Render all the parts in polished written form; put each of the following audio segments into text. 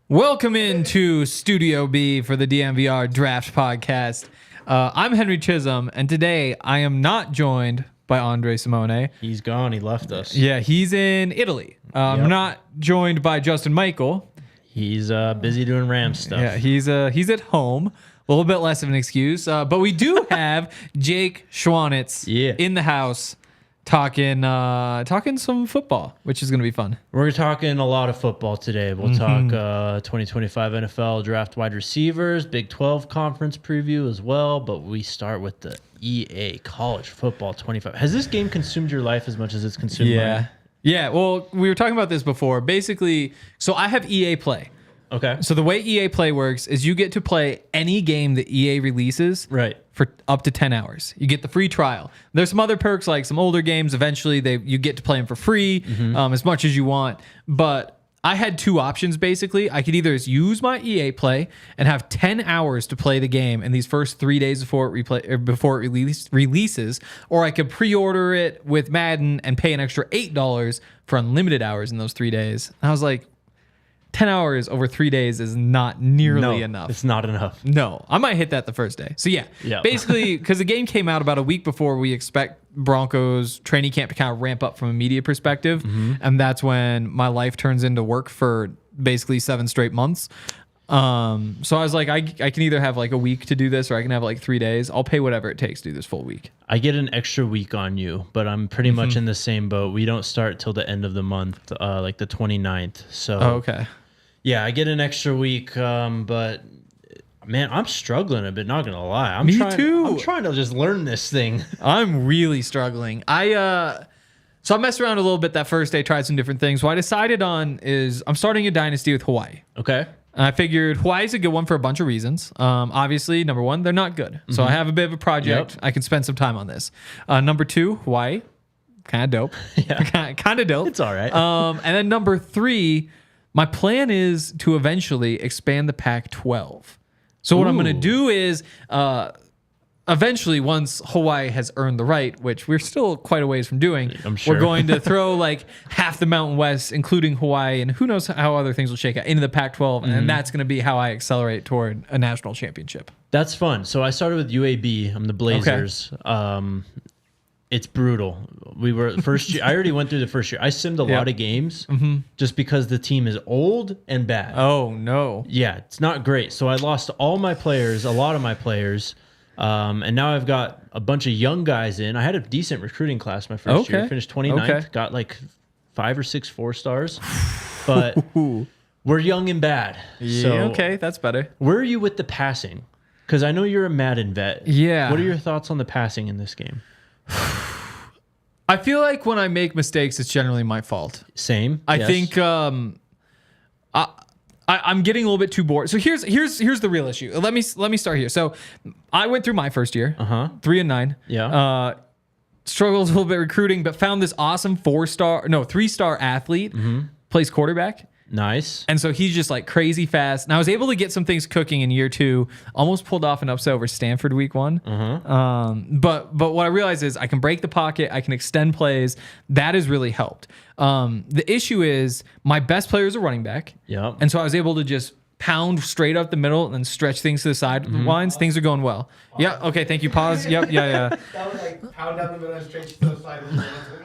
Welcome into Studio B for the DNVR Draft Podcast. I'm Henry Chisholm, and today I am not joined by Andre Simone. He's gone. He left us. Yeah, he's in Italy. I'm not joined by Justin Michael. He's busy doing Rams stuff. Yeah, he's at home. A little bit less of an excuse. But we do have Jake Schwanitz in the house talking some football, which is going to be fun. We're talking a lot of football today. We'll talk 2025 NFL draft wide receivers, Big 12 conference preview as well, but we start with the EA College Football 25. Has this game consumed your life as much as it's consumed mine? Yeah, well, we were talking about this before. Basically, so I have EA Play. Okay. So the way EA Play works is you get to play any game that EA releases for up to 10 hours. You get the free trial. There's some other perks, like some older games. Eventually, you get to play them for free as much as you want. But I had two options, basically. I could either use my EA Play and have 10 hours to play the game in these first 3 days before it releases, or I could pre-order it with Madden and pay an extra $8 for unlimited hours in those 3 days. And I was like, 10 hours over 3 days is not nearly enough. It's not enough. No, I might hit that the first day. So yeah. Basically, because the game came out about a week before we expect Broncos training camp to kind of ramp up from a media perspective. And that's when my life turns into work for basically 7 straight months. So I was like, I can either have like a week to do this or I can have like 3 days. I'll pay whatever it takes to do this full week. I get an extra week on you, but I'm pretty much in the same boat. We don't start till the end of the month, like the 29th. So okay. Yeah, I get an extra week, but man, I'm struggling a bit, not gonna lie. Me too. I'm trying to just learn this thing. I'm really struggling. So I messed around a little bit that first day, tried some different things. What I decided on is I'm starting a dynasty with Hawaii. Okay. And I figured Hawaii's a good one for a bunch of reasons. Obviously, number one, they're not good. So I have a bit of a project. Yep. I can spend some time on this. Number two, Hawaii, kind of dope. Yeah. kind of dope. It's all right. And then number three, my plan is to eventually expand the Pac-12. So what I'm going to do is eventually, once Hawaii has earned the right, which we're still quite a ways from doing, I'm sure. we're going to throw like half the Mountain West, including Hawaii, and who knows how other things will shake out, into the Pac-12. And that's going to be how I accelerate toward a national championship. That's fun. So I started with UAB. I'm the Blazers. Okay. It's brutal. We were first year. I already went through the first year. I simmed a lot of games just because the team is old and bad. Oh, no. Yeah, it's not great. So I lost all my players, a lot of my players. And now I've got a bunch of young guys in. I had a decent recruiting class my first year. Finished 29th. Got like 5 or 6 4-stars. But we're young and bad. Yeah, so okay. That's better. Where are you with the passing? Because I know you're a Madden vet. Yeah. What are your thoughts on the passing in this game? I feel like when I make mistakes, it's generally my fault. Same. I think I'm getting a little bit too bored. So here's the real issue. Let me start here. So I went through my first year, 3-9. Yeah. Struggled a little bit recruiting, but found this awesome 3-star athlete, plays quarterback. Nice. And so he's just like crazy fast. And I was able to get some things cooking in year 2. Almost pulled off an upset over Stanford week 1. But what I realized is I can break the pocket. I can extend plays. That has really helped. The issue is my best player is a running back. Yep. And so I was able to just pound straight up the middle and then stretch things to the sidelines. Things are going well. Yeah. Okay. Thank you. Pause. Yep. Yeah. That was like pound down the middle and straight to the side.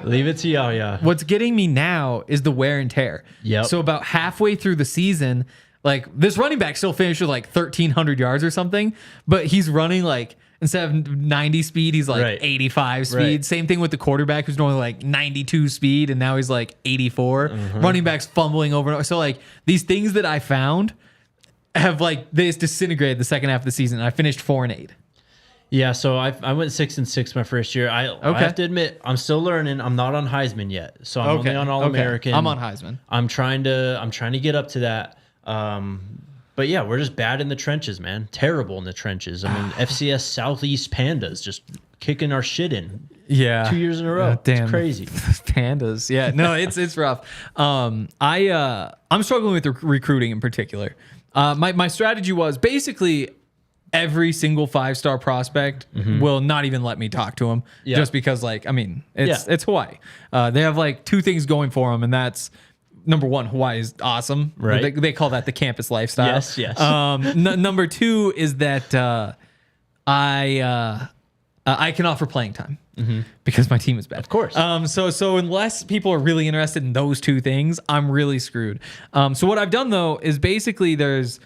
Leave it to y'all. Yeah. What's getting me now is the wear and tear. Yep. So about halfway through the season, like this running back still finished with like 1,300 yards or something, but he's running like instead of 90 speed, he's like 85 speed. Right. Same thing with the quarterback who's normally like 92 speed and now he's like 84. Running backs fumbling over and over. So like these things that I found have like they just disintegrated the second half of the season. I finished 4-8. Yeah, so I went 6-6 my first year. I have to admit I'm still learning. I'm not on Heisman yet, so I'm only on All-American. I'm on Heisman. I'm trying to get up to that. But But yeah, we're just bad in the trenches, man. Terrible in the trenches. I mean, FCS Southeast Pandas just kicking our shit in. Yeah, 2 years in a row. Damn, it's crazy. Pandas. Yeah, no, it's rough. I'm struggling with recruiting in particular. My strategy was basically every single 5-star prospect will not even let me talk to him just because, like, I mean, it's Hawaii. They have like 2 things going for them, and that's number 1, Hawaii is awesome. Right. They call that the campus lifestyle. Yes. Number 2 is that I can offer playing time because my team is bad. Of course. So unless people are really interested in those 2 things, I'm really screwed. So what I've done though is basically there's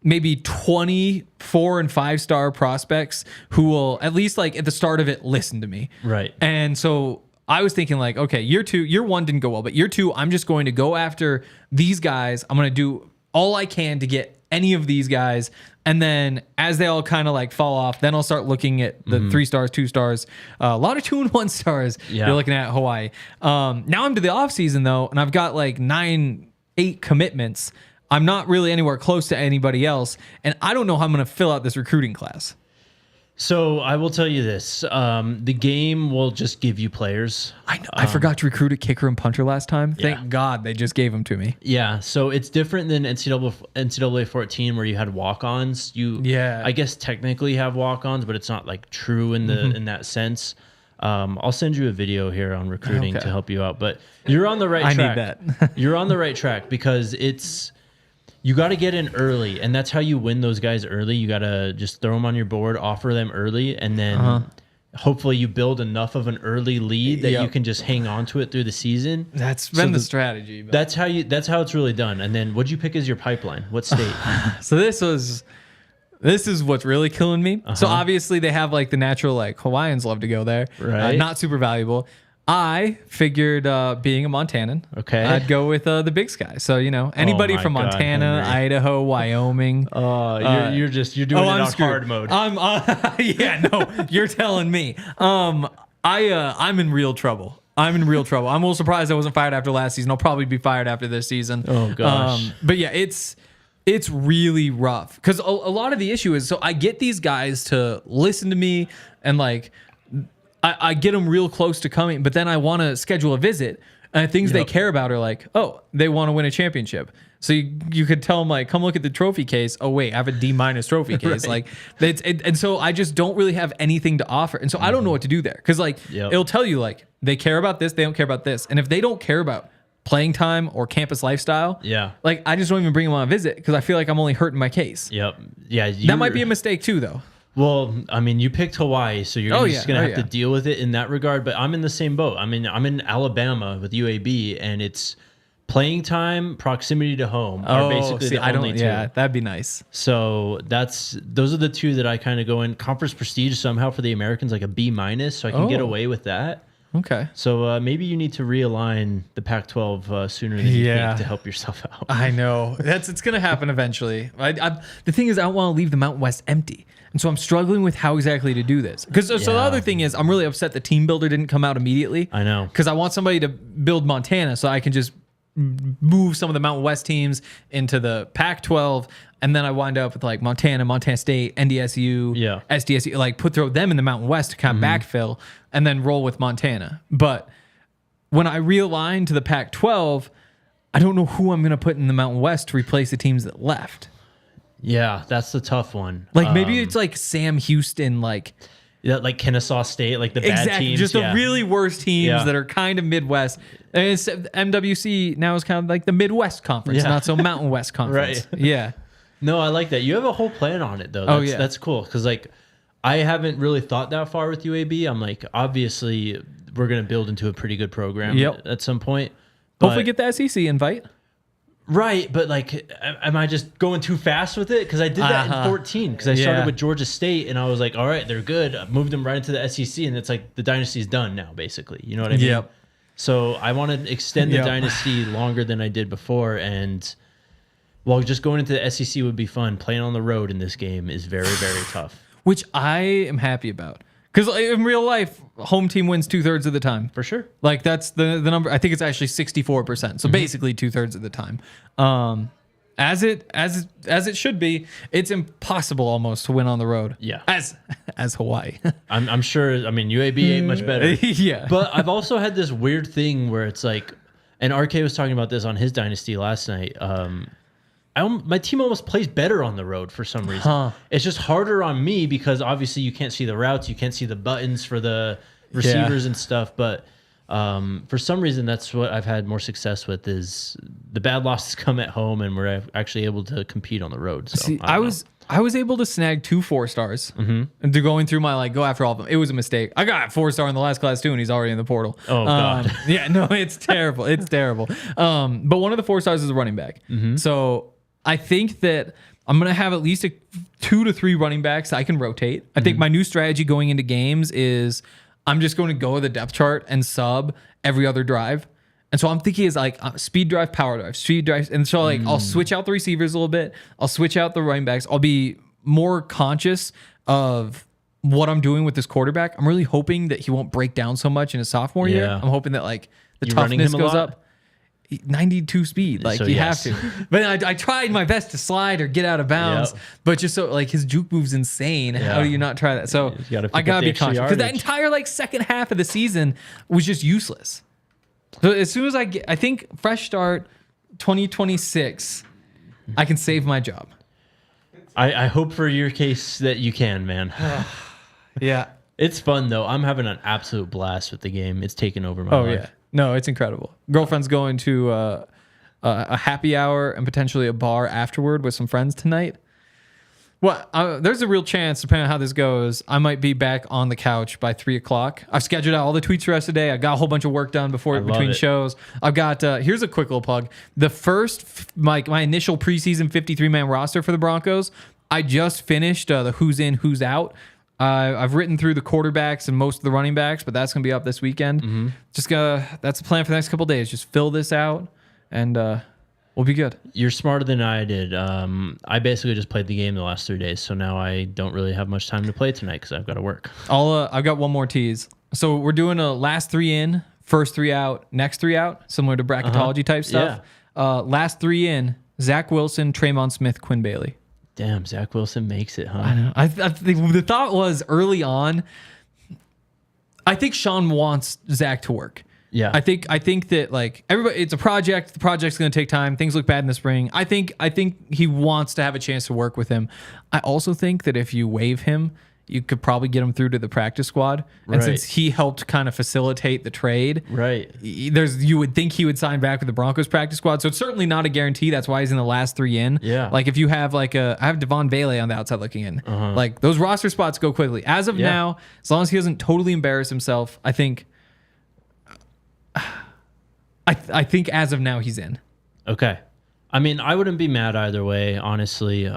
maybe 20 4- and 5-star prospects who will at least like at the start of it listen to me. Right. And so I was thinking like, okay, year 1 didn't go well, but year 2, I'm just going to go after these guys. I'm going to do all I can to get any of these guys. And then as they all kind of like fall off, then I'll start looking at the 3 stars, 2 stars, a lot of 2 and 1 stars. Yeah. You're looking at Hawaii. Now I'm to the off season though, and I've got like 9, 8 commitments. I'm not really anywhere close to anybody else. And I don't know how I'm going to fill out this recruiting class. So I will tell you this: the game will just give you players. I know. I forgot to recruit a kicker and punter last time. Yeah. Thank God they just gave them to me. Yeah, so it's different than NCAA 14 where you had walk-ons. I guess technically have walk-ons, but it's not like true in the in that sense. I'll send you a video here on recruiting to help you out. But you're on the right track. I need that. You're on the right track because you got to get in early, and that's how you win those guys early. You got to just throw them on your board, offer them early, and then hopefully you build enough of an early lead that you can just hang on to it through the season. That's been the strategy. But. That's how it's really done. And then what'd you pick as your pipeline? What state? So this is what's really killing me. So obviously they have like the natural, like Hawaiians love to go there. Right. Not super valuable. I figured being a Montanan, I'd go with the Big Sky. So, anybody from Montana, Henry. Idaho, Wyoming. You're doing it on hard mode. You're telling me. I'm in real trouble. I'm a little surprised I wasn't fired after last season. I'll probably be fired after this season. Oh, gosh. But yeah, it's really rough because a lot of the issue is, so I get these guys to listen to me and like, I get them real close to coming, but then I want to schedule a visit. And things they care about are like, oh, they want to win a championship. So you could tell them like, come look at the trophy case. Oh wait, I have a D- trophy case. Like, and so I just don't really have anything to offer. And so I don't know what to do there because like it'll tell you like they care about this, they don't care about this, and if they don't care about playing time or campus lifestyle, like I just don't even bring them on a visit because I feel like I'm only hurting my case. Yeah, that might be a mistake too, though. Well, I mean, you picked Hawaii, so you're just going to have to deal with it in that regard. But I'm in the same boat. I mean, I'm in Alabama with UAB, and it's playing time, proximity to home are basically the only 2. Yeah, that'd be nice. So those are the 2 that I kind of go in. Conference prestige somehow for the Americans, like a B-, so I can get away with that. Okay. So maybe you need to realign the Pac-12 sooner than you think to help yourself out. I know. It's going to happen eventually. The thing is, I don't want to leave the Mountain West empty. And so I'm struggling with how exactly to do this. So the other thing is, I'm really upset the team builder didn't come out immediately. I know. Because I want somebody to build Montana so I can just move some of the Mountain West teams into the Pac-12, and then I wind up with like Montana State, NDSU, SDSU, like throw them in the Mountain West to kind of backfill, and then roll with Montana. But when I realign to the Pac-12, I don't know who I'm going to put in the Mountain West to replace the teams that left. Yeah, that's the tough one. Like maybe it's like Sam Houston, like Kennesaw State, like the bad teams. Just the really worst teams that are kind of Midwest. And MWC now is kind of like the Midwest Conference, not so Mountain West Conference. Right. Yeah. No, I like that. You have a whole plan on it, though. That's cool. Because, like, I haven't really thought that far with UAB. I'm like, obviously, we're going to build into a pretty good program at some point. Hopefully get the SEC invite. Right, but like, am I just going too fast with it? Because I did that in 14. Because I started with Georgia State, and I was like, all right, they're good. I moved them right into the SEC, and it's like the dynasty's done now, basically. You know what I mean? Yep. So I want to extend the dynasty longer than I did before, and while just going into the SEC would be fun, playing on the road in this game is very, very tough. Which I am happy about. Because in real life, home team wins 2/3 of the time. For sure. Like that's the number. I think it's actually 64%. So basically 2/3 of the time. As it should be. It's impossible almost to win on the road. Yeah. As Hawaii. I'm sure. I mean, UAB ain't much better. Yeah. But I've also had this weird thing where it's like, and RK was talking about this on his Dynasty last night. My team almost plays better on the road for some reason. It's just harder on me because obviously you can't see the routes, you can't see the buttons for the receivers and stuff. But for some reason, that's what I've had more success with is the bad losses come at home, and we're actually able to compete on the road. So see, I was able to snag 2 4-stars, and they're going through my go after all of them. It was a mistake. I got 4-star in the last class too, and he's already in the portal. Oh God, yeah, no, it's terrible. It's terrible. But one of the 4-stars is a running back, so I think that I'm gonna have at least 2 to 3 running backs I can rotate. I think my new strategy going into games is I'm just going to go with the depth chart and sub every other drive. And so I'm thinking is speed drive, power drive, speed drive. And so I'll switch out the receivers a little bit. I'll switch out the running backs. I'll be more conscious of what I'm doing with this quarterback. I'm really hoping that he won't break down so much in his sophomore year. I'm hoping that the toughness goes up. 92 speed, so you have to. But I tried my best to slide or get out of bounds, but just so his juke move's insane. How do you not try that? So I gotta be conscious because that entire second half of the season was just useless. So as soon as I think fresh start 2026, I can save my job. I hope for your case that you can, man. Yeah, it's fun though. I'm having an absolute blast with the game. It's taken over my life. Yeah. No, it's incredible. Girlfriend's going to a happy hour and potentially a bar afterward with some friends tonight. Well, there's a real chance, depending on how this goes, I might be back on the couch by 3 o'clock. I've scheduled out all the tweets for the rest of the day. I got a whole bunch of work done between shows. I've got, here's a quick little plug. The first, my initial preseason 53-man roster for the Broncos, I just finished the who's in, who's out. I've written through the quarterbacks and most of the running backs, but that's going to be up this weekend. That's the plan for the next couple of days. Just fill this out, and we'll be good. You're smarter than I did. I basically just played the game the last 3 days, so now I don't really have much time to play tonight because I've got to work. I've got one more tease. So we're doing a last 3 in, first 3 out, next 3 out, similar to bracketology type stuff. Yeah. Last 3 in, Zach Wilson, Traymon Smith, Quinn Bailey. Damn, Zach Wilson makes it, huh? I know. I think the thought was early on, I think Sean wants Zach to work. Yeah. I think that everybody, it's a project. The project's going to take time. Things look bad in the spring. I think he wants to have a chance to work with him. I also think that if you waive him, you could probably get him through to the practice squad. And since he helped kind of facilitate the trade, you would think he would sign back with the Broncos practice squad. So it's certainly not a guarantee. That's why he's in the last 3 in. Yeah. If you have I have Devon Bailey on the outside looking in. Those roster spots go quickly. As of now, as long as he doesn't totally embarrass himself, I think as of now he's in. Okay. I mean, I wouldn't be mad either way, honestly.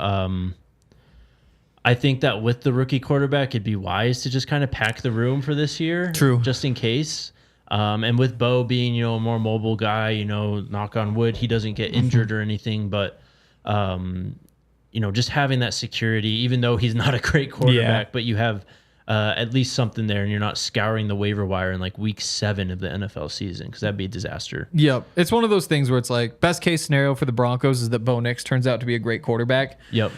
I think that with the rookie quarterback, it'd be wise to just kind of pack the room for this year. True. Just in case. And with Bo being, a more mobile guy, knock on wood, he doesn't get injured or anything. But, just having that security, even though he's not a great quarterback, but you have at least something there and you're not scouring the waiver wire in week 7 of the NFL season because that'd be a disaster. Yep. It's one of those things where it's best case scenario for the Broncos is that Bo Nix turns out to be a great quarterback. Yep.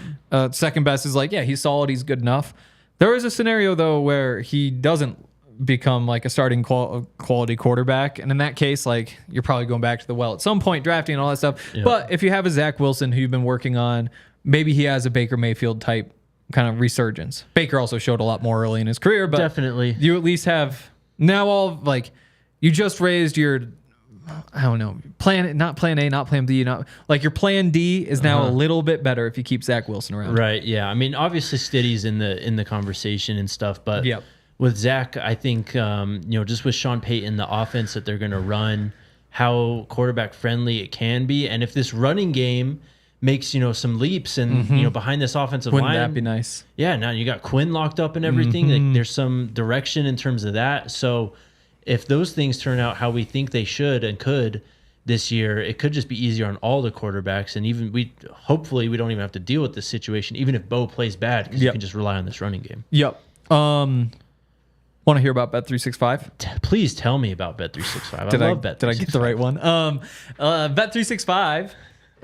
Second best is he's solid, he's good enough. There is a scenario though where he doesn't become a starting quality quarterback, and in that case you're probably going back to the well at some point, drafting and all that stuff. Yep. But if you have a Zach Wilson who you've been working on, maybe he has a Baker Mayfield type kind of resurgence. Baker also showed a lot more early in his career, but definitely you at least have now you just raised your, I don't know, not plan A, not plan B, not your plan D is now a little bit better if you keep Zach Wilson around. Right. Yeah. I mean, obviously Stiddy's in the conversation and stuff, but with Zach, I think just with Sean Payton, the offense that they're going to run, how quarterback friendly it can be, and if this running game makes some leaps and behind this offensive line. Wouldn't that be nice? Yeah, now you got Quinn locked up and everything. There's some direction in terms of that. So if those things turn out how we think they should and could this year, it could just be easier on all the quarterbacks. And even hopefully we don't even have to deal with this situation, even if Bo plays bad, because you can just rely on this running game. Yep. Want to hear about Bet365? Please tell me about Bet365. I love Bet365. Did I get the right one? Bet365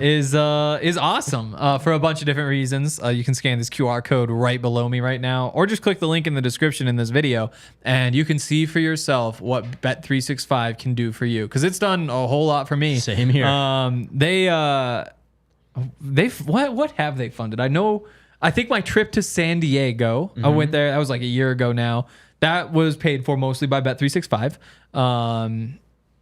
is awesome for a bunch of different reasons. You can scan this QR code right below me right now, or just click the link in the description in this video, and you can see for yourself what Bet365 can do for you, because it's done a whole lot for me. Same here. What have they funded? I think my trip to San Diego, I went there. That was like a year ago now. That was paid for mostly by Bet365.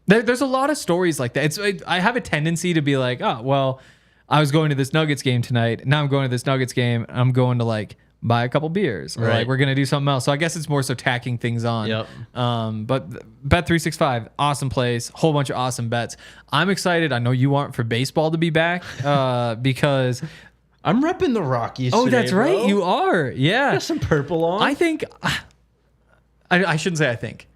There's a lot of stories like that. I have a tendency to be like, oh, well, I was going to this Nuggets game tonight. Now I'm going to this Nuggets game. I'm going to like buy a couple beers, or like we're going to do something else. So I guess it's more so tacking things on. Yep. But Bet365, awesome place, whole bunch of awesome bets. I'm excited. I know you aren't, for baseball to be back because I'm repping the Rockies. Oh, today, that's right. bro. You are. Yeah. Got some purple on. I think, I shouldn't say I think.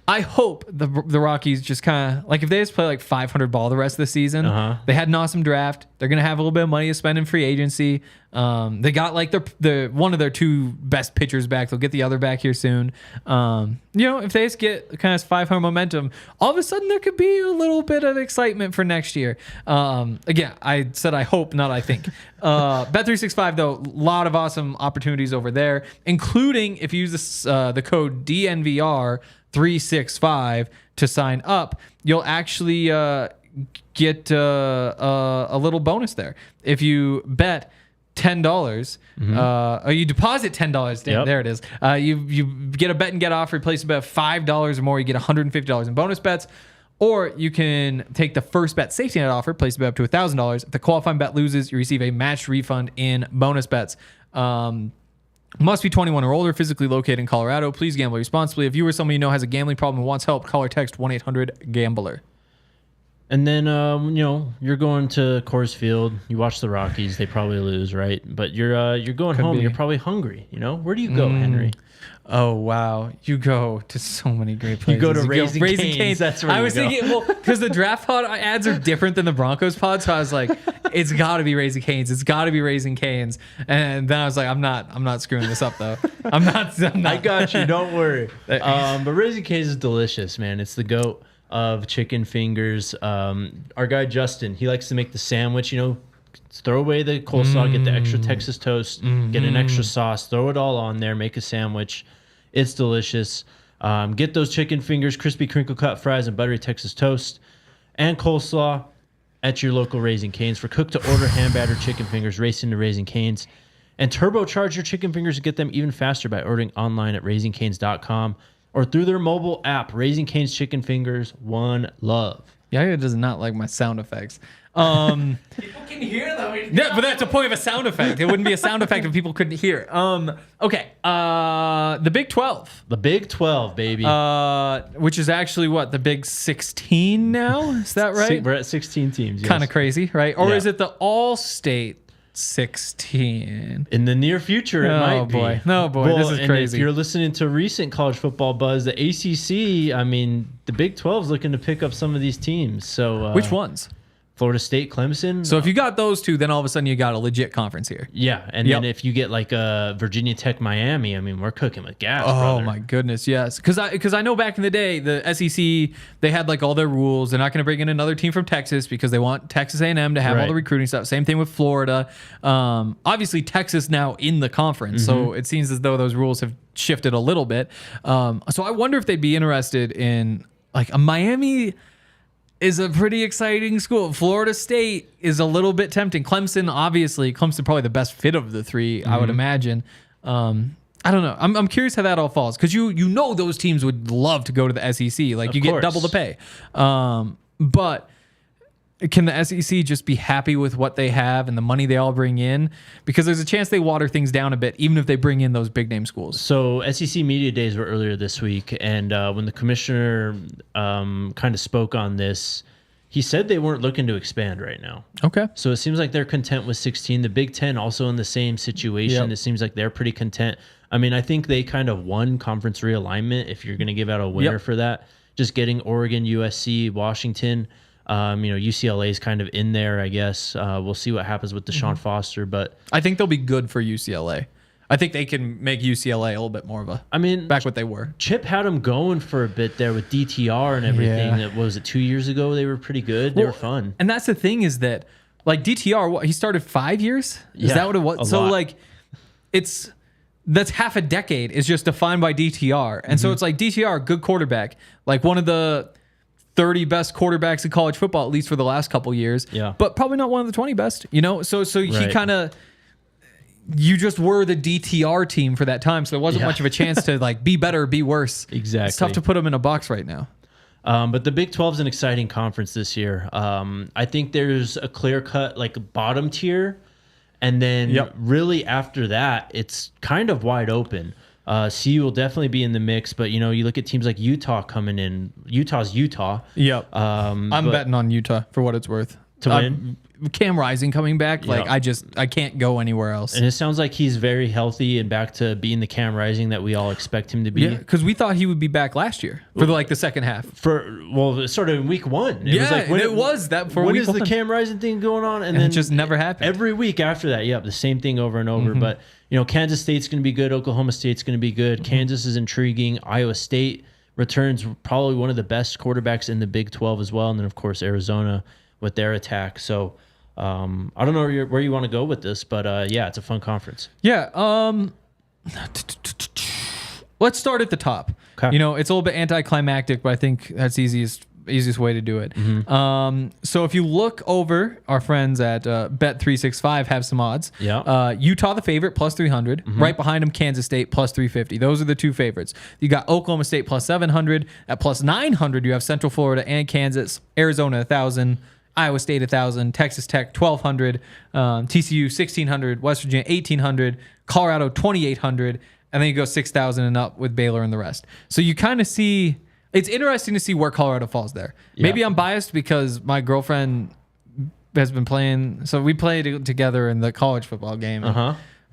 I hope the Rockies just kind of, like, if they just play like 500 ball the rest of the season, they had an awesome draft. They're going to have a little bit of money to spend in free agency. They got like the one of their two best pitchers back. They'll get the other back here soon. If they just get kind of 500 momentum, all of a sudden there could be a little bit of excitement for next year. Again, I said I hope, not I think. Bet365, though, a lot of awesome opportunities over there, including if you use the code DNVR 365 to sign up, you'll actually get a little bonus there. If you bet $10, or you deposit $10, damn, there it is. You get a bet and get offer, place a bet of $5 or more, you get $150 in bonus bets. Or you can take the first bet safety net offer, place a bet up to $1,000. If the qualifying bet loses, you receive a matched refund in bonus bets. Must be 21 or older, physically located in Colorado. Please gamble responsibly. If you or someone you know has a gambling problem and wants help, call or text 1-800-GAMBLER. And then, you're going to Coors Field. You watch the Rockies. They probably lose, right? But you're going home. You're probably hungry. Where do you go, Henry? Oh, wow. You go to so many great places. You go to Raising Cane's. That's where I was thinking, well, because the draft pod ads are different than the Broncos pod. So I was like, it's got to be Raising Cane's. It's got to be Raising Cane's. And then I was like, I'm not screwing this up, though. I'm not. I got you. Don't worry. But Raising Cane's is delicious, man. It's the GOAT of chicken fingers. Our guy, Justin, he likes to make the sandwich, throw away the coleslaw, get the extra Texas toast, get an extra sauce, throw it all on there, make a sandwich. It's delicious. Get those chicken fingers, crispy crinkle cut fries, and buttery Texas toast, and coleslaw at your local Raising Cane's. For cooked to order hand battered chicken fingers, race into Raising Cane's. And turbocharge your chicken fingers to get them even faster by ordering online at raisingcanes.com or through their mobile app. Raising Cane's Chicken Fingers, one love. Yaya does not like my sound effects. People can hear them. Yeah, but that's the point of a sound effect. It wouldn't be a sound effect if people couldn't hear. Okay. The Big 12. The Big 12, baby. Which is actually what? The Big 16 now? Is that right? We're at 16 teams. Yes. Kind of crazy, right? Or is it the All-State 16? In the near future, it might be. Oh boy, this is crazy. If you're listening to recent college football buzz, the ACC, the Big 12 is looking to pick up some of these teams. So which ones? Florida State, Clemson. So if you got those two, then all of a sudden you got a legit conference here. Yeah, and then if you get like Virginia Tech, Miami, we're cooking with gas. Oh brother. my goodness, yes. Because I know back in the day, the SEC, they had like all their rules. They're not going to bring in another team from Texas because they want Texas A&M to have all the recruiting stuff. Same thing with Florida. Obviously, Texas now in the conference, so it seems as though those rules have shifted a little bit. So I wonder if they'd be interested in like a Miami. Is a pretty exciting school. Florida State is a little bit tempting. Clemson, obviously, probably the best fit of the three, I would imagine. I don't know. I'm curious how that all falls because you know those teams would love to go to the SEC. Like you get double the pay. But can the SEC just be happy with what they have and the money they all bring in? Because there's a chance they water things down a bit, even if they bring in those big name schools. So SEC Media Days were earlier this week, and when the commissioner kind of spoke on this, he said they weren't looking to expand right now. Okay. So it seems like they're content with 16. The Big Ten also in the same situation. It seems like they're pretty content. I think they kind of won conference realignment, if you're going to give out a winner for that. Just getting Oregon, USC, Washington. UCLA is kind of in there, I guess. We'll see what happens with Deshaun Foster, but I think they'll be good for UCLA. I think they can make UCLA a little bit more of a back what they were. Chip had them going for a bit there with DTR and everything. What was it, 2 years ago? They were pretty good. They were fun. And that's the thing is that Like DTR, he started 5 years? Is that what it was? So, like, that's half a decade is just defined by DTR. And so it's like DTR, good quarterback, like one of the 30 best quarterbacks in college football, at least for the last couple years. Yeah. But probably not one of the 20 best, you know? So he kind of, you just were the DTR team for that time. So there wasn't much of a chance to like be better or be worse. Exactly. It's tough to put him in a box right now. But the Big 12 is an exciting conference this year. I think there's a clear cut like bottom tier. And then really after that, it's kind of wide open. CU will definitely be in the mix, but you know, you look at teams like Utah coming in. Utah's Utah. Yep. I'm betting on Utah for what it's worth to win. Cam Rising coming back, like I can't go anywhere else. And it sounds like he's very healthy and back to being the Cam Rising that we all expect him to be. Yeah, because we thought he would be back last year for the second half. It started in week 1. It was like when it was that for when week is 1. the Cam Rising thing going on, and then it just never happened. Every week after that, the same thing over and over. But you know, Kansas State's going to be good. Oklahoma State's going to be good. Kansas is intriguing. Iowa State returns probably one of the best quarterbacks in the Big 12 as well, and then of course Arizona with their attack. So. I don't know where you want to go with this, but it's a fun conference. Yeah. Let's start at the top. Okay. You know, it's a little bit anticlimactic, but I think that's easiest way to do it. So if you look over, our friends at Bet365 have some odds. Yeah. Utah the favorite plus 300. Right behind them, Kansas State plus 350. Those are the two favorites. You got Oklahoma State plus 700. At plus 900, you have Central Florida and Kansas. Arizona 1,000. Iowa State 1,000, Texas Tech 1,200, TCU 1,600, West Virginia 1,800, Colorado 2,800, and then you go 6,000 and up with Baylor and the rest. So you kind of see, it's interesting to see where Colorado falls there. Yeah. Maybe I'm biased because my girlfriend has been playing, so we played together in the college football game.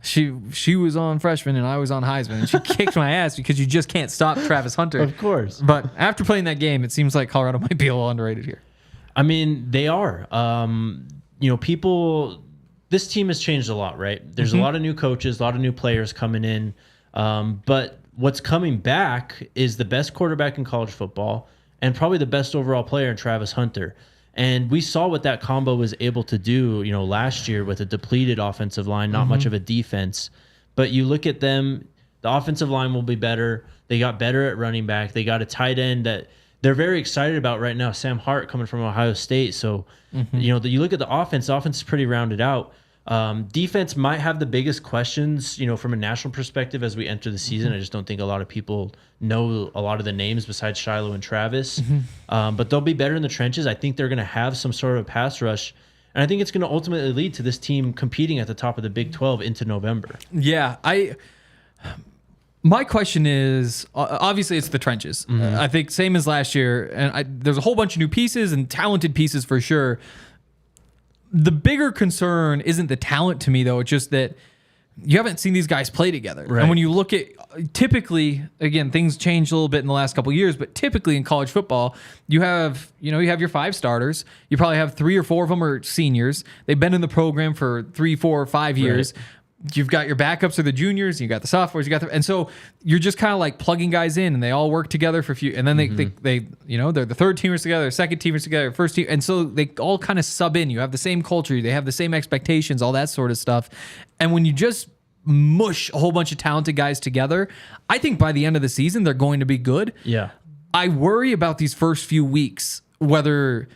She was on freshman and I was on Heisman, and she kicked my ass because you just can't stop Travis Hunter. Of course. But after playing that game, it seems like Colorado might be a little underrated here. I mean, they are. You know, this team has changed a lot, right? There's a lot of new coaches, a lot of new players coming in. But what's coming back is the best quarterback in college football and probably the best overall player in Travis Hunter. And we saw what that combo was able to do, you know, last year with a depleted offensive line, not much of a defense. But you look at them, the offensive line will be better. They got better at running back. They got a tight end that they're very excited about right now, Sam Hart coming from Ohio State. So, you know, you look at the offense is pretty rounded out. Defense might have the biggest questions, you know, from a national perspective as we enter the season. I just don't think a lot of people know a lot of the names besides Shiloh and Travis. But they'll be better in the trenches. I think they're going to have some sort of pass rush. And I think it's going to ultimately lead to this team competing at the top of the Big 12 into November. Yeah, my question is, obviously it's the trenches. I think same as last year, and there's a whole bunch of new pieces and talented pieces for sure. The bigger concern isn't the talent to me, though. It's just that you haven't seen these guys play together. Right. And when you look at, typically, again, things changed a little bit in the last couple of years, but typically in college football, you have your 5 starters. You probably have 3 or 4 of them are seniors. They've been in the program for 3, 4, or 5 years. Right. You've got your backups are the juniors, you got the sophomores, and so you're just kind of like plugging guys in, and they all work together for a few, and then they you know, they're the third teamers together, second teamers together, first team, and so they all kind of sub in. You have the same culture, they have the same expectations, all that sort of stuff, and when you just mush a whole bunch of talented guys together, I think by the end of the season they're going to be good. Yeah, I worry about these first few weeks whether.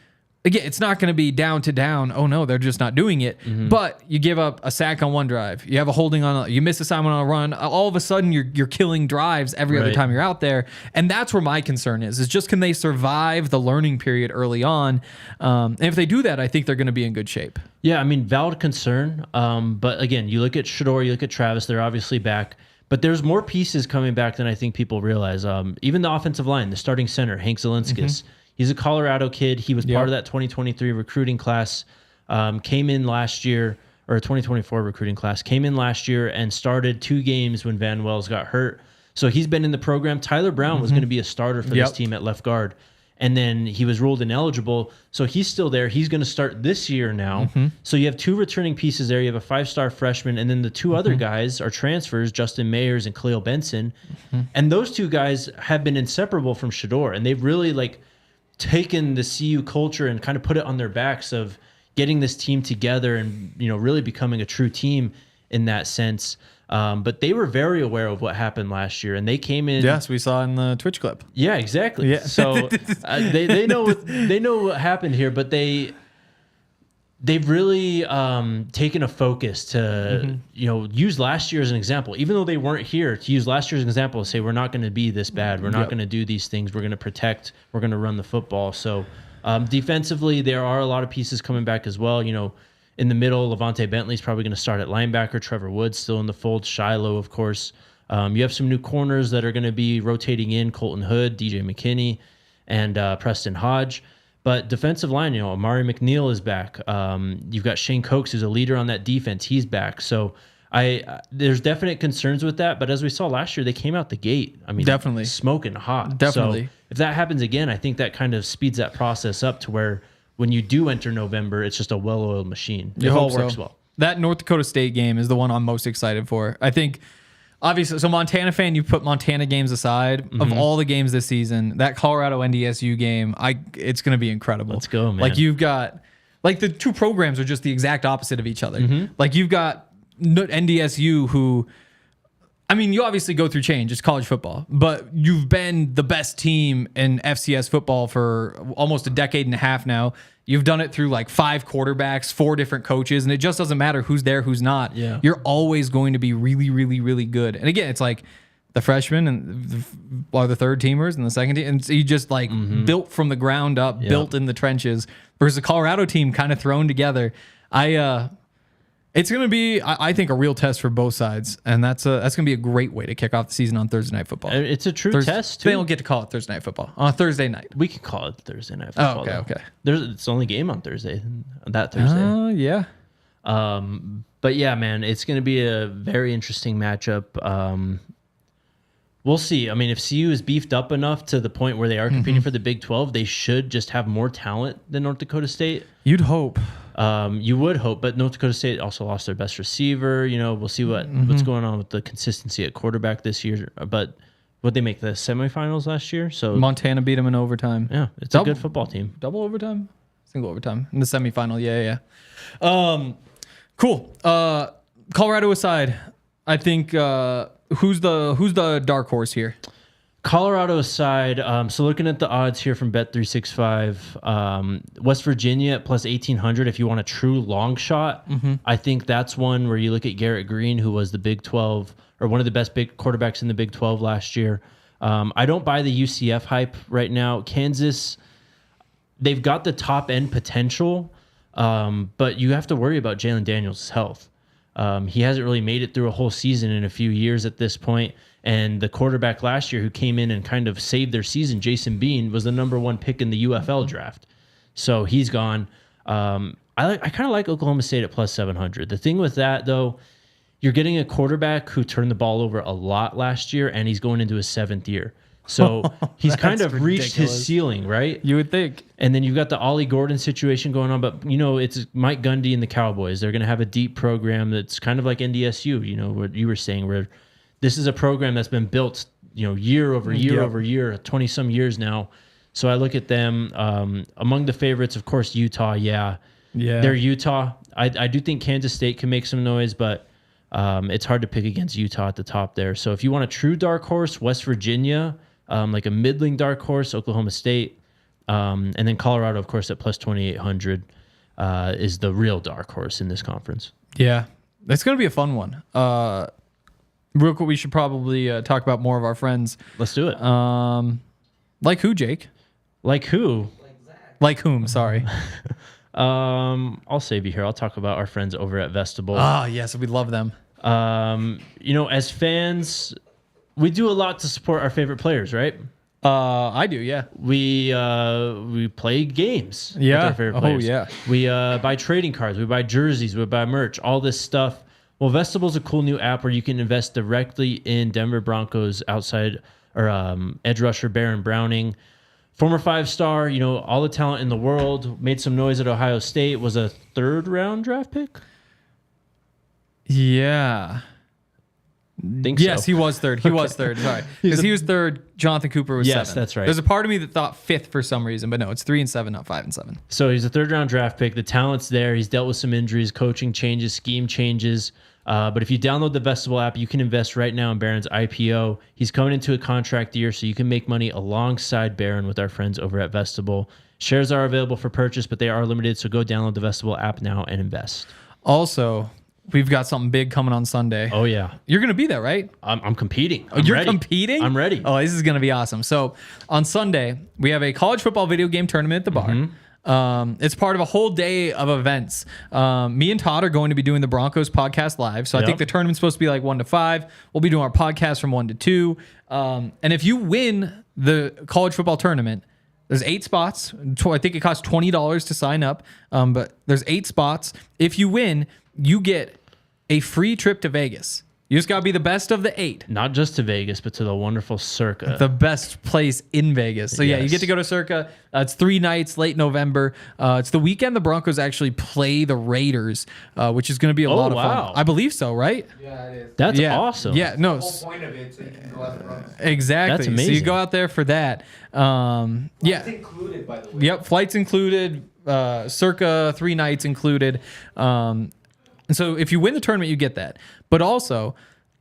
Again, it's not going to be down to down. Oh no, they're just not doing it. But you give up a sack on one drive. You have a holding on. You miss assignment on a run. All of a sudden, you're killing drives every other time you're out there, and that's where my concern is. Is just can they survive the learning period early on? And if they do that, I think they're going to be in good shape. Yeah, I mean, valid concern. But again, you look at Shador, you look at Travis. They're obviously back. But there's more pieces coming back than I think people realize. Even the offensive line, the starting center, Hank Zielinskis. He's a Colorado kid. He was part of that 2023 recruiting class, came in last year, or 2024 recruiting class, came in last year and started 2 games when Van Wells got hurt. So he's been in the program. Tyler Brown was going to be a starter for this team at left guard. And then he was ruled ineligible. So he's still there. He's going to start this year now. So you have 2 returning pieces there. You have a 5-star freshman. And then the 2 other guys are transfers, Justin Mayers and Khalil Benson. And those 2 guys have been inseparable from Shador. And they've really taken the CU culture and kind of put it on their backs of, getting this team together and, really becoming a true team in that sense. But they were very aware of what happened last year, and they came in. Yes, we saw in the Twitch clip. Yeah, exactly. Yeah. So they know what happened here, but they've really taken a focus to use last year as an example. Even though they weren't here, to use last year as an example to say we're not going to be this bad. We're not going to do these things. We're going to protect. We're going to run the football. So defensively, there are a lot of pieces coming back as well. In the middle, Levante Bentley's probably going to start at linebacker. Trevor Woods still in the fold. Shiloh, of course. You have some new corners that are going to be rotating in. Colton Hood, DJ McKinney, and Preston Hodge. But defensive line, Amari McNeil is back. You've got Shane Cokes, who's a leader on that defense. He's back. So there's definite concerns with that. But as we saw last year, they came out the gate. I mean, definitely smoking hot. Definitely. So if that happens again, I think that kind of speeds that process up to where when you do enter November, it's just a well-oiled machine. It all works well. That North Dakota State game is the one I'm most excited for. I think, obviously, so Montana fan, you put Montana games aside. Of all the games this season, that Colorado NDSU game, it's going to be incredible. Let's go, man. Like, you've got, like, the two programs are just the exact opposite of each other. Like, you've got NDSU who, I mean, you obviously go through change. It's college football. But you've been the best team in FCS football for almost a decade and a half now. You've done it through like 5 quarterbacks, 4 different coaches, and it just doesn't matter who's there, who's not. Yeah. You're always going to be really, really, really good. And again, it's like the freshmen are the third teamers and the second team. And so you just like built from the ground up, built in the trenches versus the Colorado team kind of thrown together. It's going to be, I think, a real test for both sides, and that's going to be a great way to kick off the season on Thursday Night Football. It's a true test, too. They don't get to call it Thursday Night Football. On Thursday night. We can call it Thursday Night Football. Oh, okay. It's the only game on Thursday, that Thursday. Yeah. But yeah, man, it's going to be a very interesting matchup. We'll see. I mean, if CU is beefed up enough to the point where they are competing for the Big 12, they should just have more talent than North Dakota State. You'd hope. You would hope, but North Dakota State also lost their best receiver. We'll see what's going on with the consistency at quarterback this year. But would they make the semifinals last year? So Montana beat them in overtime. Yeah, it's a good football team. Double overtime? Single overtime. In the semifinal, yeah. Cool. Colorado aside, I think who's the dark horse here? Colorado aside, so looking at the odds here from Bet365, West Virginia at plus 1,800 if you want a true long shot. I think that's one where you look at Garrett Green, who was the Big 12, or one of the best big quarterbacks in the Big 12 last year. I don't buy the UCF hype right now. Kansas, they've got the top-end potential, but you have to worry about Jalen Daniels' health. He hasn't really made it through a whole season in a few years at this point. And the quarterback last year who came in and kind of saved their season, Jason Bean, was the #1 pick in the UFL draft. So he's gone. I kind of like Oklahoma State at plus 700. The thing with that, though, you're getting a quarterback who turned the ball over a lot last year, and he's going into his 7th year. So he's kind of reached his ceiling, right? You would think. And then you've got the Ollie Gordon situation going on, but it's Mike Gundy and the Cowboys. They're going to have a deep program that's kind of like NDSU, what you were saying, where this is a program that's been built, year over year over year, 20-some years now. So I look at them. Among the favorites, of course, Utah. Yeah. They're Utah. I do think Kansas State can make some noise, but it's hard to pick against Utah at the top there. So if you want a true dark horse, West Virginia, like a middling dark horse, Oklahoma State, and then Colorado, of course, at plus 2,800 is the real dark horse in this conference. Yeah, it's going to be a fun one. Real quick, we should probably talk about more of our friends. Let's do it. Like who, Jake? Like who? Like whom? Sorry. I'll save you here. I'll talk about our friends over at Vestibule. Ah, yes, we love them. As fans, we do a lot to support our favorite players, right? I do, yeah. We play games with our favorite players. Oh, yeah. We buy trading cards. We buy jerseys. We buy merch. All this stuff. Well, Vestibule is a cool new app where you can invest directly in Denver Broncos outside or edge rusher Baron Browning. Former 5-star, all the talent in the world, made some noise at Ohio State, was a 3rd-round draft pick? Yeah. Yes, he was third. He was third. Sorry, because he was third. Jonathan Cooper was Yes, 7th. that's right. There's a part of me that thought 5th for some reason, but no, it's 3 and 7, not 5 and 7. So he's a 3rd-round draft pick. The talent's there. He's dealt with some injuries, coaching changes, scheme changes. But if you download the Vestival app, you can invest right now in Barron's IPO. He's coming into a contract year, so you can make money alongside Barron with our friends over at Vestival. Shares are available for purchase, but they are limited, so go download the Vestival app now and invest. Also, we've got something big coming on Sunday. Oh, yeah. You're going to be there, right? I'm competing. You're ready. competing? I'm ready. Oh, this is going to be awesome. So on Sunday, we have a college football video game tournament at the bar. It's part of a whole day of events. Me and Todd are going to be doing the Broncos podcast live. So I think the tournament's supposed to be like 1 to 5. We'll be doing our podcast from 1 to 2. And if you win the college football tournament, there's 8 spots. I think it costs $20 to sign up. But there's 8 spots. If you win, you get a free trip to Vegas. You just got to be the best of the 8. Not just to Vegas, but to the wonderful Circa. The best place in Vegas. So yeah, you get to go to Circa. It's 3 nights, late November. It's the weekend the Broncos actually play the Raiders, which is going to be a lot of fun. I believe so, right? Yeah, it is. That's awesome. Yeah, no. The whole point of it, so you can go out and run. Exactly. That's amazing. So you go out there for that. Yeah. It's included, by the way. Yep, flights included. Circa 3 nights included. And so if you win the tournament, you get that. But also,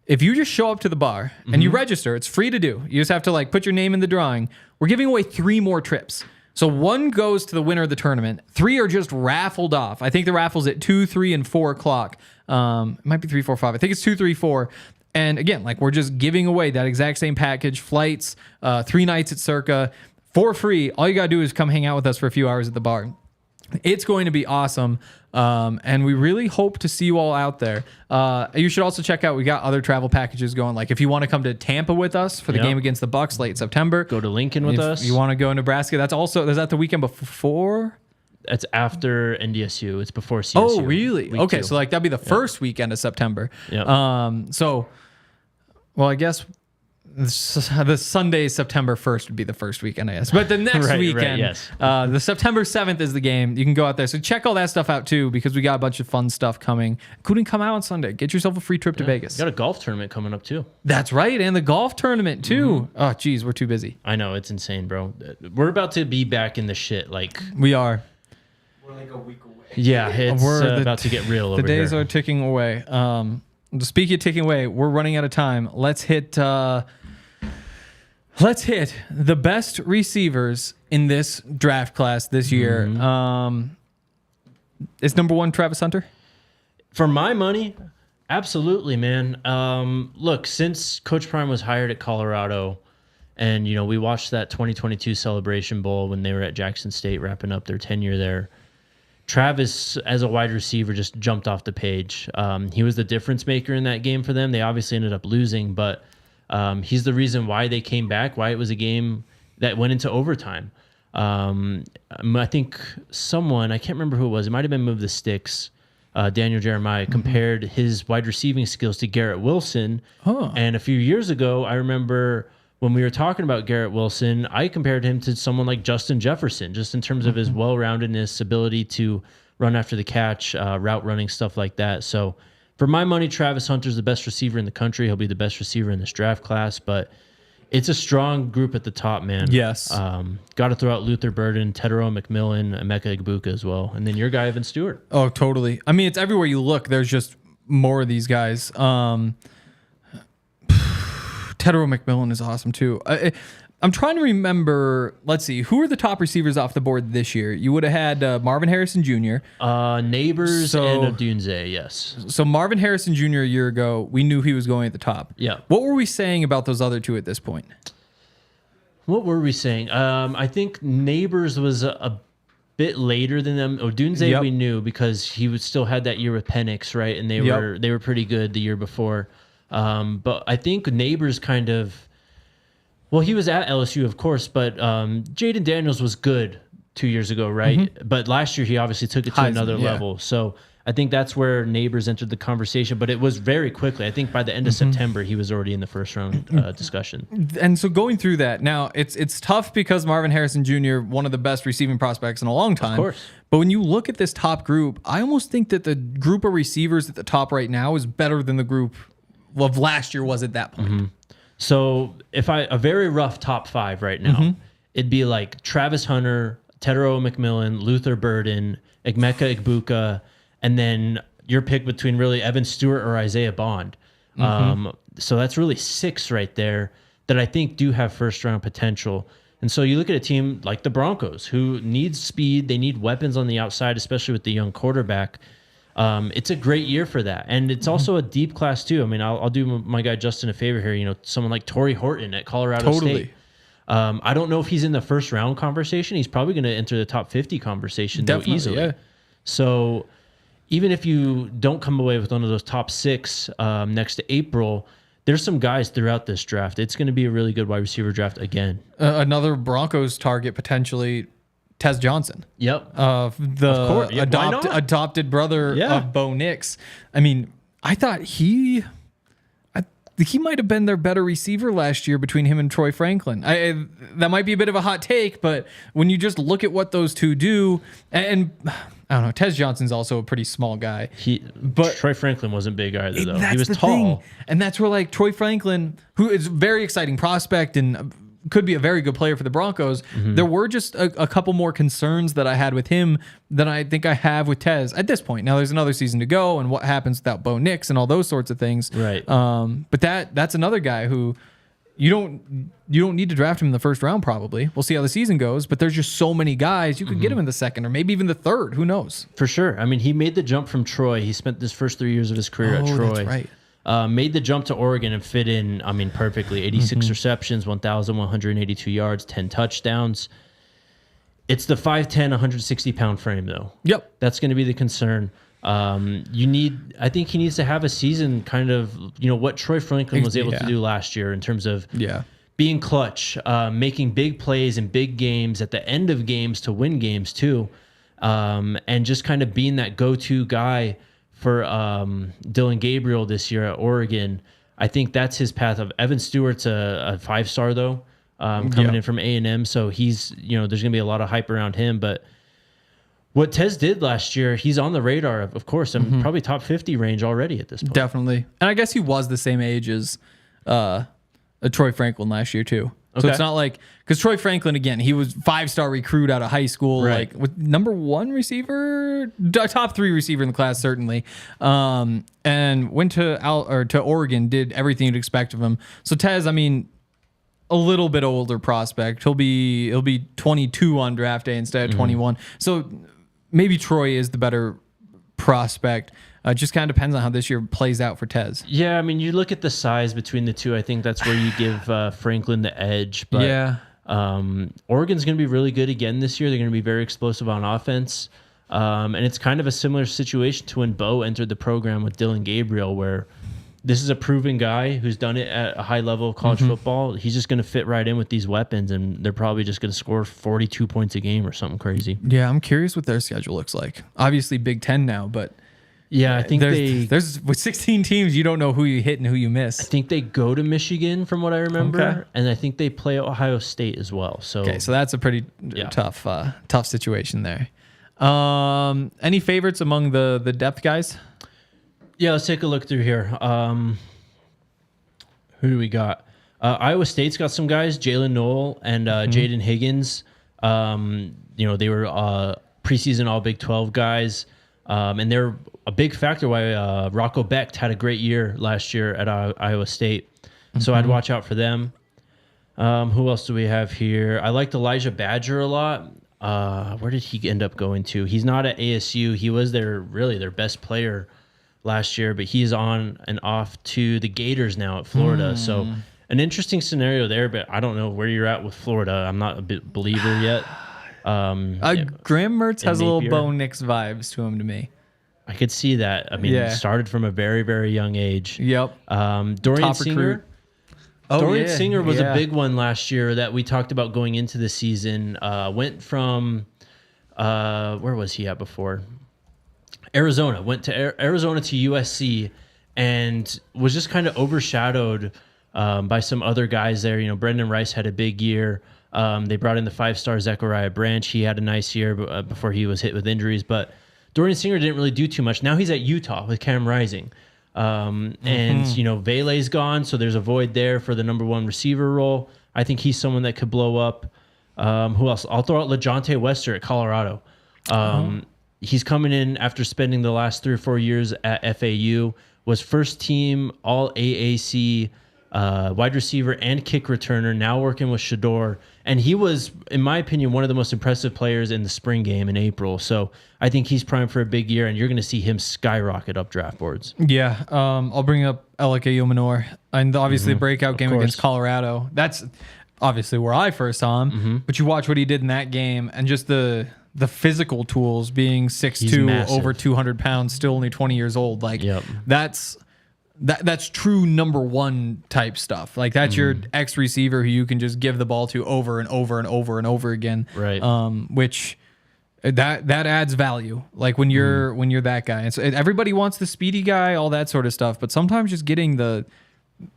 if you just show up to the bar and you register, it's free to do. You just have to like put your name in the drawing. We're giving away 3 more trips. So 1 goes to the winner of the tournament. 3 are just raffled off. I think the raffle's at 2, 3, and 4 o'clock. It might be 3, 4, 5. I think it's 2, 3, 4. And again, like we're just giving away that exact same package, flights, 3 nights at Circa for free. All you got to do is come hang out with us for a few hours at the bar. It's going to be awesome. And we really hope to see you all out there. You should also check out, we got other travel packages going. Like if you want to come to Tampa with us for the game against the Bucs late September. Go to Lincoln with us. You want to go to Nebraska. Is that the weekend before? That's after NDSU. It's before CSU. Oh, really? Week Okay. 2. So like that'd be the first weekend of September. Yep. Well, I guess the Sunday, September 1st would be the first weekend, I guess. But the next weekend, yes. The September 7th is the game. You can go out there. So check all that stuff out too, because we got a bunch of fun stuff coming. Including come out on Sunday. Get yourself a free trip to Vegas. Got a golf tournament coming up too. That's right. And the golf tournament too. Oh, geez, we're too busy. I know. It's insane, bro. We're about to be back in the shit. Like We are. We're like a week away. Yeah, it's about to get real over The days here. are ticking away. Speaking of ticking away, we're running out of time. Let's hit the best receivers in this draft class this year. Is number 1 Travis Hunter? For my money, absolutely, man. Look, since Coach Prime was hired at Colorado, and we watched that 2022 Celebration Bowl when they were at Jackson State wrapping up their tenure there. Travis, as a wide receiver, just jumped off the page. He was the difference maker in that game for them. They obviously ended up losing, but he's the reason why they came back, why it was a game that went into overtime. I think I can't remember who it was. It might have been Move the Sticks. Daniel Jeremiah compared his wide receiving skills to Garrett Wilson. And a few years ago, I remember when we were talking about Garrett Wilson, I compared him to someone like Justin Jefferson, just in terms of his well-roundedness, ability to run after the catch, route running, stuff like that. So for my money, Travis Hunter's the best receiver in the country. He'll be the best receiver in this draft class, but it's a strong group at the top, man. Yes. Got to throw out Luther Burden, Tedero McMillan, Emeka Egbuka as well. And then your guy, Evan Stewart. Oh, totally. I mean, it's everywhere you look. There's just more of these guys. Tedero McMillan is awesome too. I'm trying to remember. Let's see. Who are the top receivers off the board this year? You would have had Marvin Harrison Jr. Neighbors and Odunze, yes. So Marvin Harrison Jr. a year ago, we knew he was going at the top. Yeah. What were we saying about those other 2 at this point? What were we saying? I think Neighbors was a bit later than them. Odunze we knew because he still had that year with Penix, right? And they were pretty good the year before. But I think Neighbors kind of, well, he was at LSU, of course, but Jaden Daniels was good 2 years ago, right? But last year he obviously took it to another level. So I think that's where Neighbors entered the conversation, but it was very quickly. I think by the end of September, he was already in the first round discussion. And so going through that, now it's tough because Marvin Harrison Jr., one of the best receiving prospects in a long time. Of course. But when you look at this top group, I almost think that the group of receivers at the top right now is better than the group of last year was at that point. So if a very rough top 5 right now, it'd be like Travis Hunter, Tedero McMillan, Luther Burden, Igmeka Igbuka, and then your pick between really Evan Stewart or Isaiah Bond. So that's really 6 right there that I think do have first round potential. And so you look at a team like the Broncos who needs speed. They need weapons on the outside, especially with the young quarterback. It's a great year for that. And it's also a deep class too. I mean, I'll do my guy Justin a favor here. You know, someone like Torrey Horton at Colorado State. I don't know if he's in the first round conversation. He's probably going to enter the top 50 conversation though, easily. Yeah. So even if you don't come away with one of those top 6 next to April, there's some guys throughout this draft. It's going to be a really good wide receiver draft again. Another Broncos target potentially, Tez Johnson. Yep. The adopted brother of Bo Nix. I mean, I thought he might have been their better receiver last year between him and Troy Franklin. That might be a bit of a hot take, but when you just look at what those two do, and I don't know, Tez Johnson's also a pretty small guy. But Troy Franklin wasn't big either, though. He was tall. Thing. And that's where like Troy Franklin, who is a very exciting prospect and could be a very good player for the Broncos. There were just a couple more concerns that I had with him than I think I have with Tez at this point. Now there's another season to go, and what happens without Bo Nix and all those sorts of things. Right. But that's another guy who you don't need to draft him in the first round. Probably we'll see how the season goes. But there's just so many guys you could get him in the second or maybe even the third. Who knows? For sure. I mean, he made the jump from Troy. He spent his first 3 years of his career at Troy. That's right. Made the jump to Oregon and fit in, I mean, perfectly. 86 receptions, 1,182 yards, 10 touchdowns. It's the 5'10", 160-pound frame, though. Yep. That's going to be the concern. I think he needs to have a season kind of, what Troy Franklin was able to do last year in terms of being clutch, making big plays in big games at the end of games to win games, too, and just kind of being that go-to guy for Dylan Gabriel this year at Oregon. I think that's his path. Of Evan Stewart's a 5-star though, coming in from A&M, so he's there's gonna be a lot of hype around him. But what Tez did last year, he's on the radar of course, and probably top 50 range already at this point. Definitely, and I guess he was the same age as Troy Franklin last year too. So it's not like, because Troy Franklin, again, he was 5-star recruit out of high school, like with number 1 receiver, top 3 receiver in the class, certainly. And went to Oregon, did everything you'd expect of him. So Tez, I mean, a little bit older prospect. He'll be 22 on draft day instead of 21. So maybe Troy is the better prospect. Just kind of depends on how this year plays out for Tez. Yeah, I mean, you look at the size between the two. I think that's where you give Franklin the edge. But Oregon's going to be really good again this year. They're going to be very explosive on offense. And it's kind of a similar situation to when Bo entered the program with Dylan Gabriel, where this is a proven guy who's done it at a high level of college football. He's just going to fit right in with these weapons, and they're probably just going to score 42 points a game or something crazy. Yeah, I'm curious what their schedule looks like. Obviously Big Ten now, but... Yeah, I think there's with 16 teams, you don't know who you hit and who you miss. I think they go to Michigan from what I remember, and I think they play Ohio State as well. So that's a pretty tough situation there. Any favorites among the depth guys? Yeah, let's take a look through here. Who do we got? Iowa State's got some guys, Jalen Noel and Jaden Higgins. They were preseason All Big 12 guys. And they're a big factor why Rocco Becht had a great year last year at Iowa State. So I'd watch out for them. Who else do we have here? I liked Elijah Badger a lot. Where did he end up going to? He's not at ASU. He was their best player last year, but he's on and off to the Gators now at Florida. So an interesting scenario there, but I don't know where you're at with Florida. I'm not a believer yet. Graham Mertz has a little Bo Nix vibes to him to me. I could see that. I mean, started from a very, very young age. Yep. Dorian Singer. Singer was a big one last year that we talked about going into the season. Went from, where was he at before? Arizona. Went to Arizona to USC and was just kind of overshadowed by some other guys there. Brendan Rice had a big year. They brought in the 5-star Zechariah Branch. He had a nice year before he was hit with injuries. But Dorian Singer didn't really do too much. Now he's at Utah with Cam Rising. And, you know, Vele's gone, so there's a void there for the number 1 receiver role. I think he's someone that could blow up. Who else? I'll throw out LeJontay Wester at Colorado. He's coming in after spending the last 3 or 4 years at FAU, was first team all AAC wide receiver and kick returner, now working with Shador. And he was, in my opinion, one of the most impressive players in the spring game in April. So I think he's primed for a big year, and you're going to see him skyrocket up draft boards. Yeah. I'll bring up LKU Manor. And obviously the breakout game against Colorado. That's obviously where I first saw him. But you watch what he did in that game, and just the physical tools, being 6'2", over 200 pounds, still only 20 years old. Like, that's true number 1 type stuff. Like, that's your ex receiver who you can just give the ball to over and over and over and over again. Right. Which that adds value. Like when you're that guy. And so everybody wants the speedy guy, all that sort of stuff. But sometimes just getting the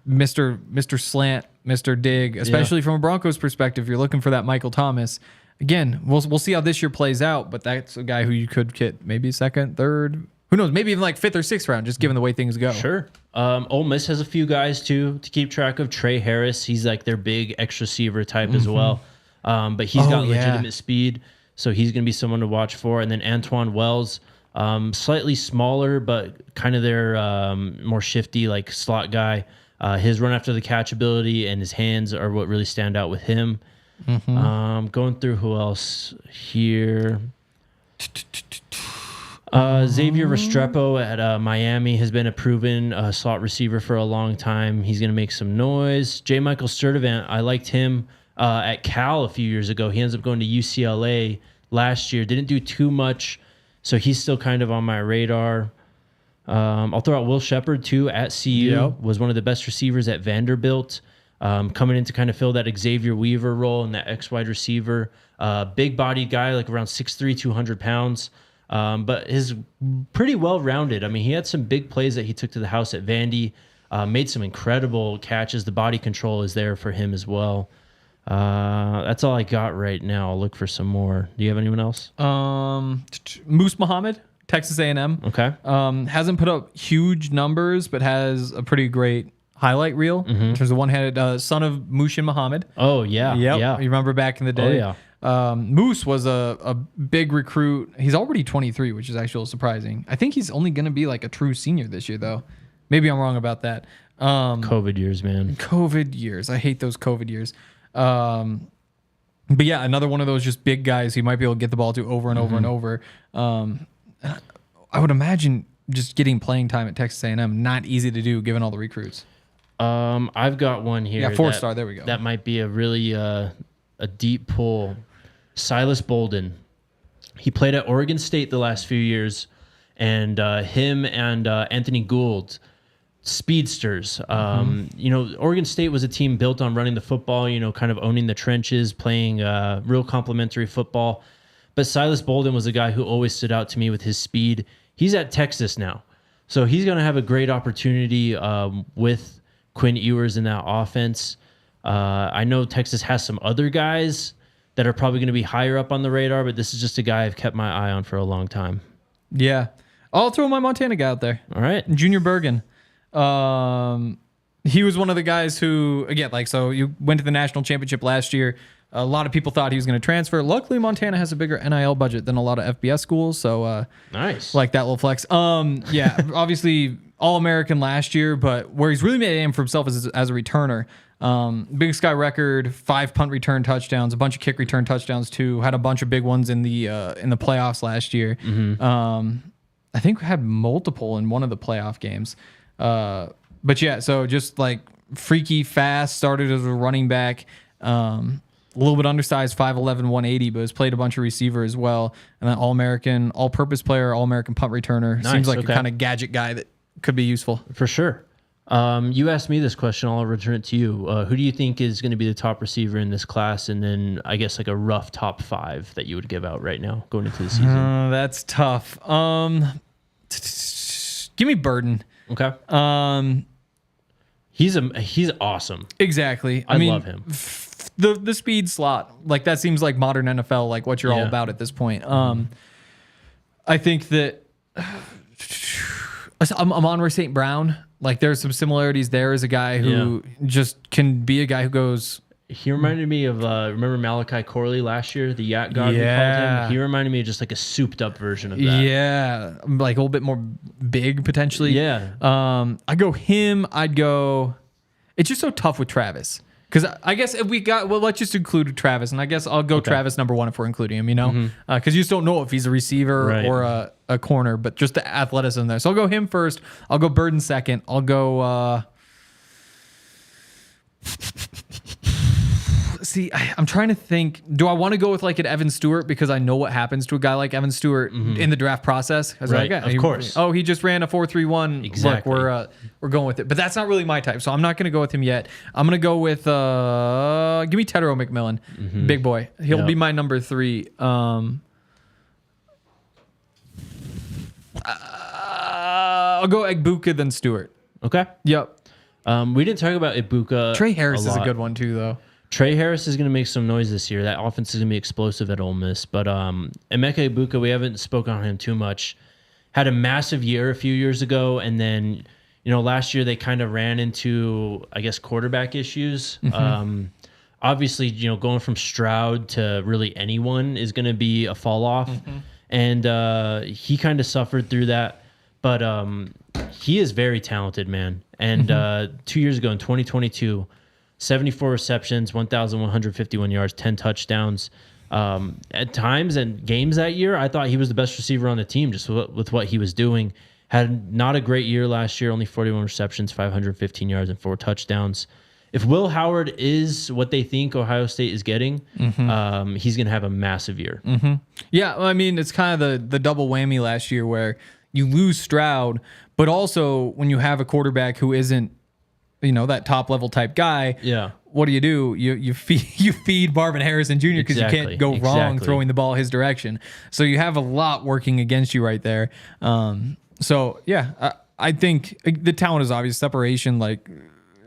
Mr. Slant, Mr. Dig, especially from a Broncos perspective, you're looking for that Michael Thomas. Again, we'll see how this year plays out, but that's a guy who you could get maybe 2nd, 3rd, who knows, maybe even like 5th or 6th round, just given the way things go. Sure. Ole Miss has a few guys too to keep track of. Trey Harris, he's like their big X receiver type as well. But he's got legitimate speed, so he's going to be someone to watch for. And then Antoine Wells, slightly smaller, but kind of their more shifty, like slot guy. His run after the catch ability and his hands are what really stand out with him. Going through who else here. Xavier Restrepo at Miami has been a proven slot receiver for a long time. He's going to make some noise. J. Michael Sturdivant, I liked him at Cal a few years ago. He ends up going to UCLA last year. Didn't do too much, so he's still kind of on my radar. I'll throw out Will Shepard, too, at CU. Was one of the best receivers at Vanderbilt. Coming in to kind of fill that Xavier Weaver role and that X-wide receiver. Big-bodied guy, like around 6'3", 200 pounds. But is pretty well-rounded. I mean, he had some big plays that he took to the house at Vandy. Made some incredible catches. The body control is there for him as well. That's all I got right now. I'll look for some more. Do you have anyone else? Moose Muhammad, Texas A&M. Okay. Hasn't put up huge numbers, but has a pretty great highlight reel in terms of one-handed son of Mushin Muhammad. Oh, yeah. Yeah. You remember back in the day? Oh, yeah. Moose was a big recruit. He's already 23, which is actually surprising. I think he's only going to be like a true senior this year, though. Maybe I'm wrong about that. COVID years, man. COVID years. I hate those COVID years. But yeah, another one of those just big guys who might be able to get the ball to over and over and over. I would imagine just getting playing time at Texas A&M, not easy to do given all the recruits. I've got one here. Yeah, 4-star. There we go. That might be a really a deep pull. Silas Bolden. He played at Oregon State the last few years, and him and Anthony Gould, speedsters. You know, Oregon State was a team built on running the football, you know, kind of owning the trenches, playing real complimentary football. But Silas Bolden was a guy who always stood out to me with his speed. He's at Texas now, so he's going to have a great opportunity with Quinn Ewers in that offense. I know Texas has some other guys that are probably going to be higher up on the radar, but this is just a guy I've kept my eye on for a long time. Yeah. I'll throw my Montana guy out there. All right. Junior Bergen. He was one of the guys who, again, like, so you went to the national championship last year. A lot of people thought he was going to transfer. Luckily, Montana has a bigger NIL budget than a lot of FBS schools, so nice. Like that little flex. Yeah, obviously All-American last year, but where he's really made a name for himself is as a returner. Big Sky record, 5 punt return touchdowns, a bunch of kick return touchdowns too. Had a bunch of big ones in the playoffs last year. I think we had multiple in one of the playoff games. But yeah, so just like freaky fast, started as a running back. A little bit undersized, 5'11", 180, but has played a bunch of receiver as well. And then All-American, all-purpose player, All-American punt returner. Nice, seems like a kind of gadget guy that could be useful. For sure. You asked me this question, I'll return it to you. Who do you think is going to be the top receiver in this class? And then I guess like a rough top 5 that you would give out right now going into the season. That's tough. Give me Burden. Okay. He's awesome. Exactly. I mean, love him. The speed slot, like that seems like modern NFL, like what you're all about at this point. I think that Amon-Ra St. Brown. Like there's some similarities there as a guy who just can be a guy who goes. He reminded me of remember Malachi Corley last year, the Yak God we called him. He reminded me of just like a souped up version of that. Yeah, like a little bit more big potentially. Yeah. I'd go him. I'd go. It's just so tough with Travis because I guess if we got let's just include Travis, and I guess I'll go Travis number 1 if we're including him. You know, because you just don't know if he's a receiver or a corner, but just the athleticism there. So I'll go him first. I'll go Burden second. I'll go. See, I'm trying to think. Do I want to go with like an Evan Stewart because I know what happens to a guy like Evan Stewart in the draft process? Right, of course. Oh, he just ran a 4.31. Exactly. Look, we're going with it, but that's not really my type, so I'm not going to go with him yet. I'm going to go with give me Tedero McMillan, big boy. He'll be my number 3. I'll go Egbuka then Stewart. Okay. Yep. We didn't talk about Ibuka. Trey Harris is a good one too, though. Trey Harris is going to make some noise this year. That offense is going to be explosive at Ole Miss. But Emeka Ibuka, we haven't spoken on him too much. Had a massive year a few years ago, and then last year they kind of ran into, I guess, quarterback issues. Obviously, going from Stroud to really anyone is going to be a fall off, and he kind of suffered through that. But he is very talented, man. And 2 years ago in 2022. 74 receptions, 1,151 yards, 10 touchdowns. At times and games that year, I thought he was the best receiver on the team just with what he was doing. Had not a great year last year, only 41 receptions, 515 yards, and 4 touchdowns. If Will Howard is what they think Ohio State is getting, he's going to have a massive year. Yeah, I mean, it's kind of the double whammy last year where you lose Stroud, but also when you have a quarterback who isn't that top level type guy. Yeah. What do? You feed Marvin Harrison Jr. because you can't go wrong throwing the ball his direction. So you have a lot working against you right there. So yeah, I think the talent is obvious. Separation, like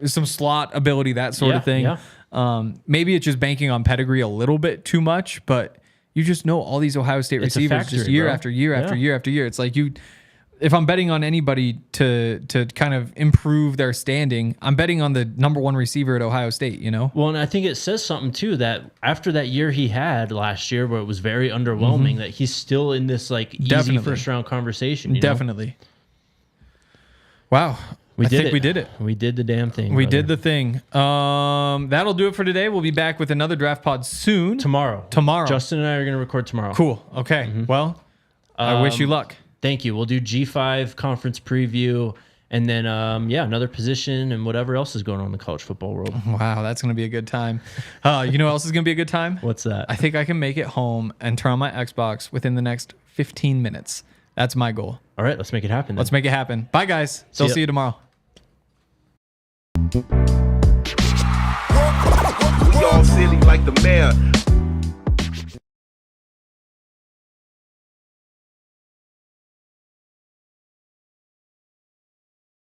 some slot ability, that sort of thing. Yeah. Maybe it's just banking on pedigree a little bit too much, but you just know all these Ohio State receivers just year after year after year after year. It's like if I'm betting on anybody to kind of improve their standing, I'm betting on the number 1 receiver at Ohio State, Well, and I think it says something, too, that after that year he had last year where it was very underwhelming, that he's still in this, like, easy first-round conversation. Definitely. Wow. I think we did it. We did the damn thing. We did the thing. That'll do it for today. We'll be back with another Draft Pod soon. Tomorrow. Justin and I are going to record tomorrow. Cool. Okay. Well, I wish you luck. Thank you. We'll do G5 conference preview, and then another position and whatever else is going on in the college football world. Wow, that's going to be a good time. You know what else is going to be a good time? What's that? I think I can make it home and turn on my Xbox within the next 15 minutes. That's my goal. All right, let's make it happen. Let's make it happen. Bye, guys. See you tomorrow. We all silly like the mayor.